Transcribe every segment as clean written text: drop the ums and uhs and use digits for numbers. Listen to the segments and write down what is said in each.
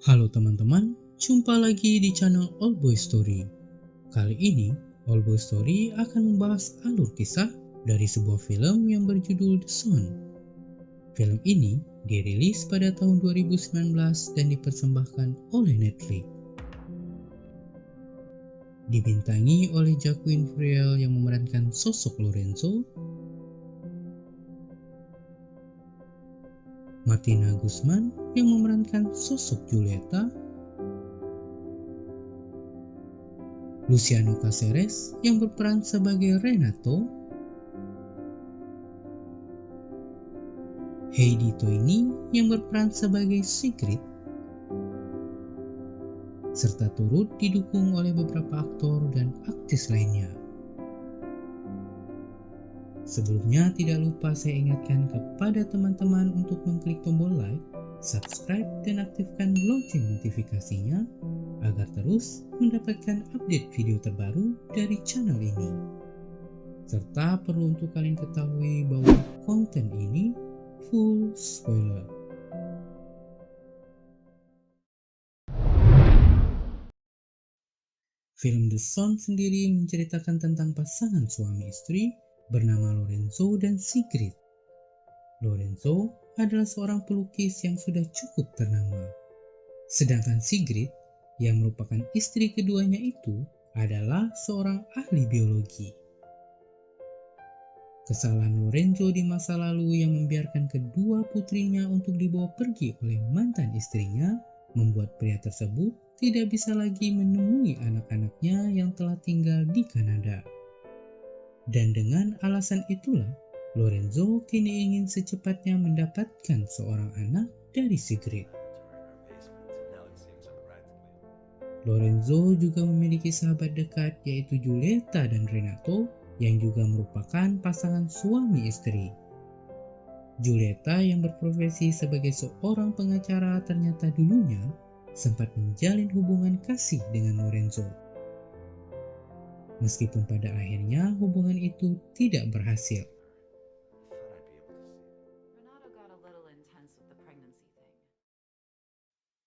Halo teman-teman, jumpa lagi di channel Old Boy Story. Kali ini, Old Boy Story akan membahas alur kisah dari sebuah film yang berjudul The Son. Film ini dirilis pada tahun 2019 dan dipersembahkan oleh Netflix. Dibintangi oleh Joaquin Phoenix yang memerankan sosok Lorenzo, Martina Guzman yang memerankan sosok Julieta, Luciano Caceres yang berperan sebagai Renato, Heidi Toini yang berperan sebagai Sigrid, serta turut didukung oleh beberapa aktor dan aktris lainnya. Sebelumnya tidak lupa saya ingatkan kepada teman-teman untuk mengklik tombol like, subscribe, dan aktifkan lonceng notifikasinya agar terus mendapatkan update video terbaru dari channel ini. Serta perlu untuk kalian ketahui bahwa konten ini full spoiler. Film The Son sendiri menceritakan tentang pasangan suami istri bernama Lorenzo dan Sigrid. Lorenzo adalah seorang pelukis yang sudah cukup ternama. Sedangkan Sigrid, yang merupakan istri keduanya itu, adalah seorang ahli biologi. Kesalahan Lorenzo di masa lalu yang membiarkan kedua putrinya untuk dibawa pergi oleh mantan istrinya membuat pria tersebut tidak bisa lagi menemui anak-anaknya yang telah tinggal di Kanada. Dan dengan alasan itulah, Lorenzo kini ingin secepatnya mendapatkan seorang anak dari Sigrid. Lorenzo juga memiliki sahabat dekat yaitu Julieta dan Renato yang juga merupakan pasangan suami istri. Julieta yang berprofesi sebagai seorang pengacara ternyata dulunya sempat menjalin hubungan kasih dengan Lorenzo. Meskipun pada akhirnya hubungan itu tidak berhasil.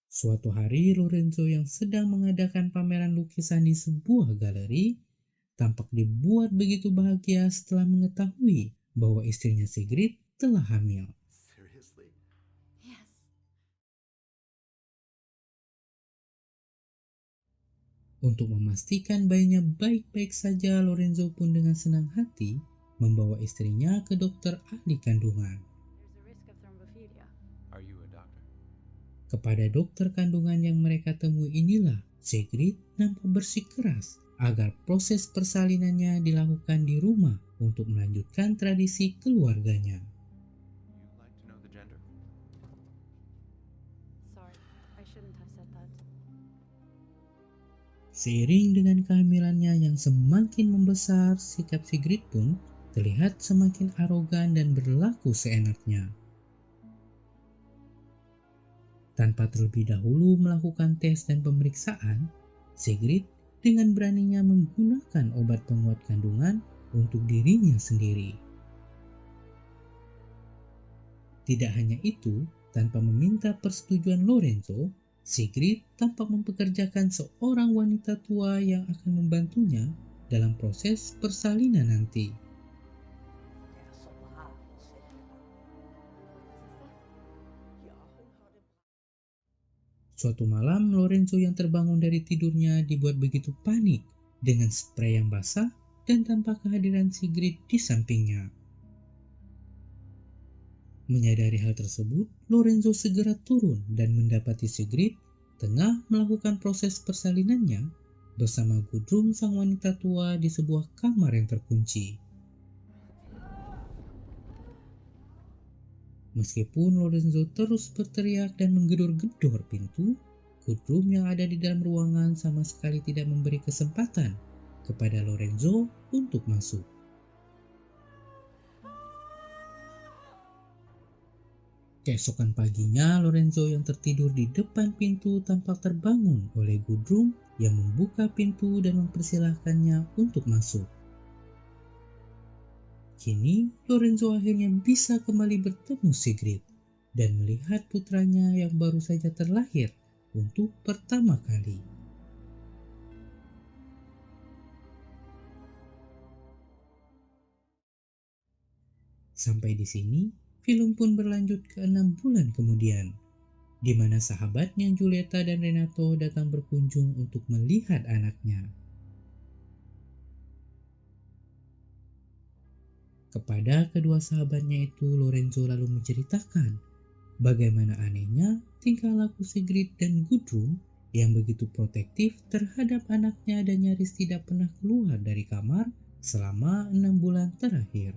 Suatu hari Lorenzo yang sedang mengadakan pameran lukisan di sebuah galeri tampak dibuat begitu bahagia setelah mengetahui bahwa istrinya Sigrid telah hamil. Untuk memastikan bayinya baik-baik saja, Lorenzo pun dengan senang hati membawa istrinya ke dokter ahli kandungan. Kepada dokter kandungan yang mereka temui inilah, Sigrid nampak bersikeras agar proses persalinannya dilakukan di rumah untuk melanjutkan tradisi keluarganya. Seiring dengan kehamilannya yang semakin membesar, sikap Sigrid pun terlihat semakin arogan dan berlaku seenaknya. Tanpa terlebih dahulu melakukan tes dan pemeriksaan, Sigrid dengan beraninya menggunakan obat penguat kandungan untuk dirinya sendiri. Tidak hanya itu, tanpa meminta persetujuan Lorenzo, Sigrid tampak mempekerjakan seorang wanita tua yang akan membantunya dalam proses persalinan nanti. Suatu malam, Lorenzo yang terbangun dari tidurnya dibuat begitu panik dengan spray yang basah dan tanpa kehadiran Sigrid di sampingnya. Menyadari hal tersebut, Lorenzo segera turun dan mendapati Sigrid tengah melakukan proses persalinannya bersama Gudrun sang wanita tua di sebuah kamar yang terkunci. Meskipun Lorenzo terus berteriak dan menggedor-gedor pintu, Gudrun yang ada di dalam ruangan sama sekali tidak memberi kesempatan kepada Lorenzo untuk masuk. Keesokan paginya, Lorenzo yang tertidur di depan pintu tampak terbangun oleh Gudrun yang membuka pintu dan mempersilahkannya untuk masuk. Kini, Lorenzo akhirnya bisa kembali bertemu Sigrid dan melihat putranya yang baru saja terlahir untuk pertama kali. Sampai di sini, film pun berlanjut ke 6 bulan kemudian, di mana sahabatnya Julieta dan Renato datang berkunjung untuk melihat anaknya. Kepada kedua sahabatnya itu, Lorenzo lalu menceritakan bagaimana anehnya tingkah laku Sigrid dan Gudrun yang begitu protektif terhadap anaknya dan nyaris tidak pernah keluar dari kamar selama 6 bulan terakhir.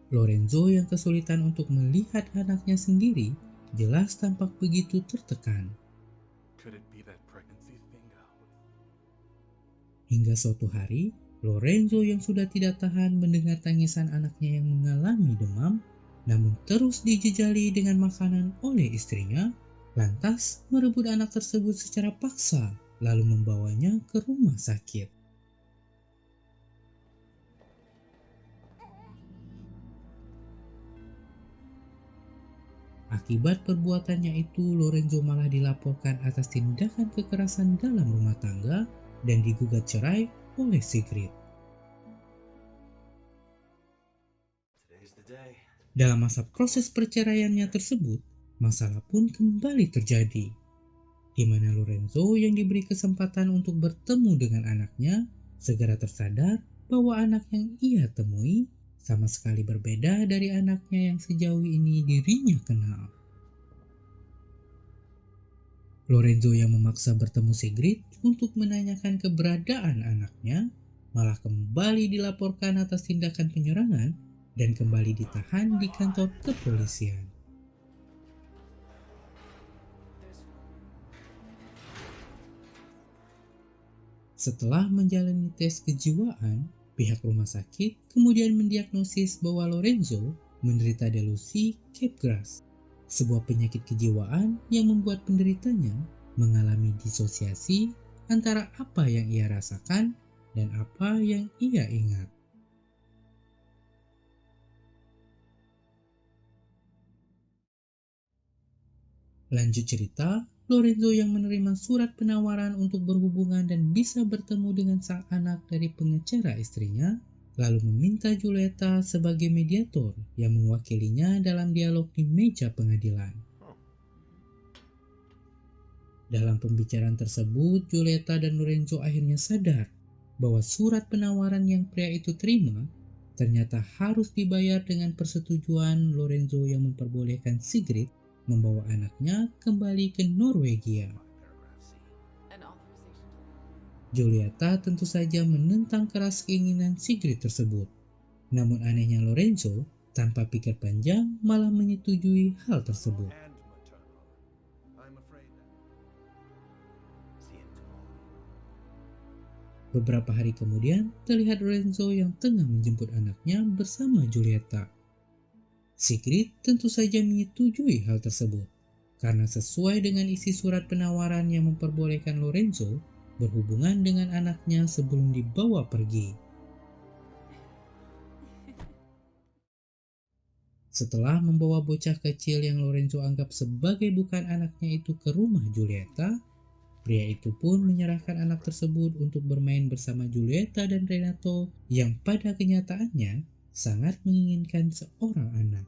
Lorenzo yang kesulitan untuk melihat anaknya sendiri jelas tampak begitu tertekan. Hingga suatu hari, Lorenzo yang sudah tidak tahan mendengar tangisan anaknya yang mengalami demam, namun terus dijejali dengan makanan oleh istrinya, lantas merebut anak tersebut secara paksa, lalu membawanya ke rumah sakit. Akibat perbuatannya itu, Lorenzo malah dilaporkan atas tindakan kekerasan dalam rumah tangga dan digugat cerai oleh Sigrid. Dalam masa proses perceraiannya tersebut, masalah pun kembali terjadi, di mana Lorenzo yang diberi kesempatan untuk bertemu dengan anaknya segera tersadar bahwa anak yang ia temui sama sekali berbeda dari anaknya yang sejauh ini dirinya kenal. Lorenzo yang memaksa bertemu Sigrid untuk menanyakan keberadaan anaknya malah kembali dilaporkan atas tindakan penyerangan dan kembali ditahan di kantor kepolisian. Setelah menjalani tes kejiwaan, pihak rumah sakit kemudian mendiagnosis bahwa Lorenzo menderita delusi Capgras, sebuah penyakit kejiwaan yang membuat penderitanya mengalami disosiasi antara apa yang ia rasakan dan apa yang ia ingat. Lanjut cerita, Lorenzo yang menerima surat penawaran untuk berhubungan dan bisa bertemu dengan sang anak dari pengecara istrinya, lalu meminta Julieta sebagai mediator yang mewakilinya dalam dialog di meja pengadilan. Dalam pembicaraan tersebut, Julieta dan Lorenzo akhirnya sadar bahwa surat penawaran yang pria itu terima ternyata harus dibayar dengan persetujuan Lorenzo yang memperbolehkan Sigrid membawa anaknya kembali ke Norwegia. Julieta tentu saja menentang keras keinginan Sigrid tersebut. Namun anehnya Lorenzo tanpa pikir panjang malah menyetujui hal tersebut. Beberapa hari kemudian, terlihat Lorenzo yang tengah menjemput anaknya bersama Julieta. Sigrid tentu saja menyetujui hal tersebut, karena sesuai dengan isi surat penawaran yang memperbolehkan Lorenzo berhubungan dengan anaknya sebelum dibawa pergi. Setelah membawa bocah kecil yang Lorenzo anggap sebagai bukan anaknya itu ke rumah Julieta, pria itu pun menyerahkan anak tersebut untuk bermain bersama Julieta dan Renato yang pada kenyataannya sangat menginginkan seorang anak.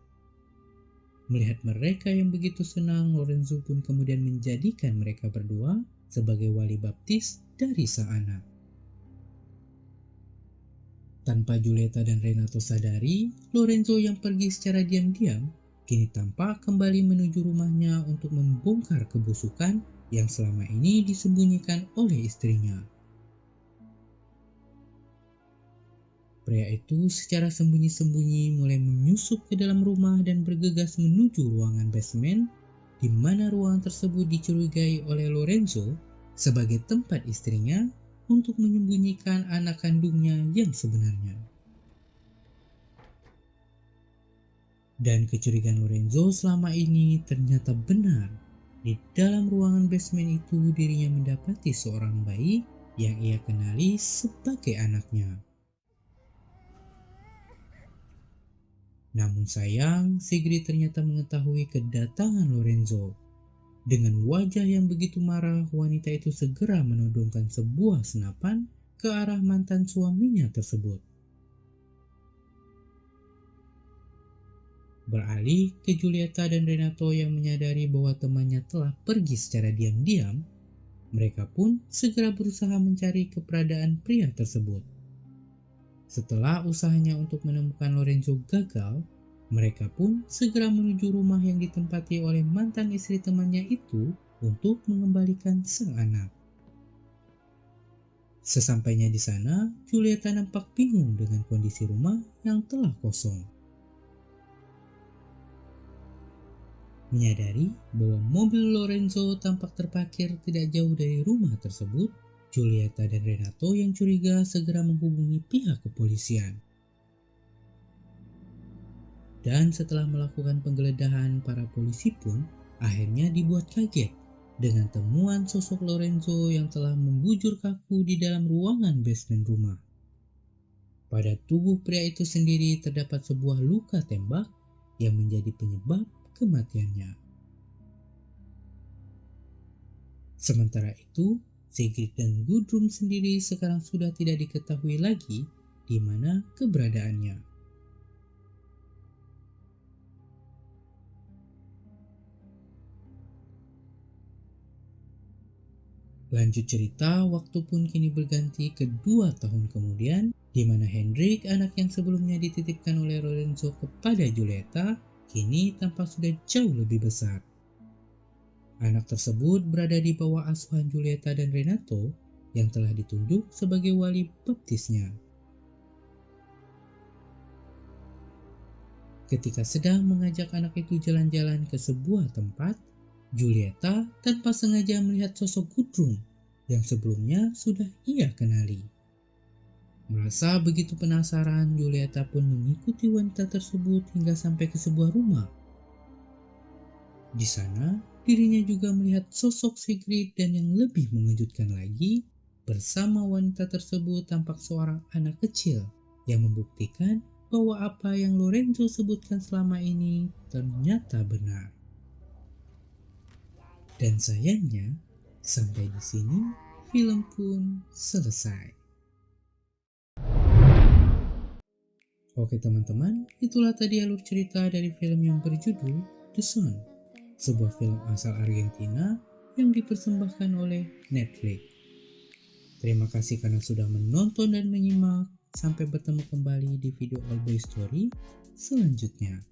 Melihat mereka yang begitu senang, Lorenzo pun kemudian menjadikan mereka berdua sebagai wali baptis dari sang anak. Tanpa Julieta dan Renato sadari, Lorenzo yang pergi secara diam-diam kini tampak kembali menuju rumahnya untuk membongkar kebusukan yang selama ini disembunyikan oleh istrinya. Pria itu secara sembunyi-sembunyi mulai menyusup ke dalam rumah dan bergegas menuju ruangan basement, di mana ruangan tersebut dicurigai oleh Lorenzo sebagai tempat istrinya untuk menyembunyikan anak kandungnya yang sebenarnya. Dan kecurigaan Lorenzo selama ini ternyata benar. Di dalam ruangan basement itu dirinya mendapati seorang bayi yang ia kenali sebagai anaknya. Namun sayang, Sigrid ternyata mengetahui kedatangan Lorenzo. Dengan wajah yang begitu marah, wanita itu segera menodongkan sebuah senapan ke arah mantan suaminya tersebut. Beralih ke Giulietta dan Renato yang menyadari bahwa temannya telah pergi secara diam-diam, mereka pun segera berusaha mencari keberadaan pria tersebut. Setelah usahanya untuk menemukan Lorenzo gagal, mereka pun segera menuju rumah yang ditempati oleh mantan istri temannya itu untuk mengembalikan sang anak. Sesampainya di sana, Giulietta nampak bingung dengan kondisi rumah yang telah kosong. Menyadari bahwa mobil Lorenzo tampak terparkir tidak jauh dari rumah tersebut, Giulietta dan Renato yang curiga segera menghubungi pihak kepolisian. Dan setelah melakukan penggeledahan, para polisi pun akhirnya dibuat kaget dengan temuan sosok Lorenzo yang telah membujur kaku di dalam ruangan basement rumah. Pada tubuh pria itu sendiri terdapat sebuah luka tembak yang menjadi penyebab kematiannya. Sementara itu, Sigrid dan Gudrun sendiri sekarang sudah tidak diketahui lagi di mana keberadaannya. Lanjut cerita, waktu pun kini berganti ke 2 tahun kemudian, di mana Hendrik, anak yang sebelumnya dititipkan oleh Lorenzo kepada Giulietta, kini tampak sudah jauh lebih besar. Anak tersebut berada di bawah asuhan Giulietta dan Renato yang telah ditunjuk sebagai wali baptisnya. Ketika sedang mengajak anak itu jalan-jalan ke sebuah tempat, Giulietta tanpa sengaja melihat sosok Gudrun yang sebelumnya sudah ia kenali. Merasa begitu penasaran, Giulietta pun mengikuti wanita tersebut hingga sampai ke sebuah rumah. Di sana, dirinya juga melihat sosok Sigrid dan yang lebih mengejutkan lagi, bersama wanita tersebut tampak seorang anak kecil yang membuktikan bahwa apa yang Lorenzo sebutkan selama ini ternyata benar. Dan sayangnya, sampai di sini film pun selesai. Oke teman-teman, itulah tadi alur cerita dari film yang berjudul The Son, sebuah film asal Argentina yang dipersembahkan oleh Netflix. Terima kasih karena sudah menonton dan menyimak. Sampai bertemu kembali di video All Boy Story selanjutnya.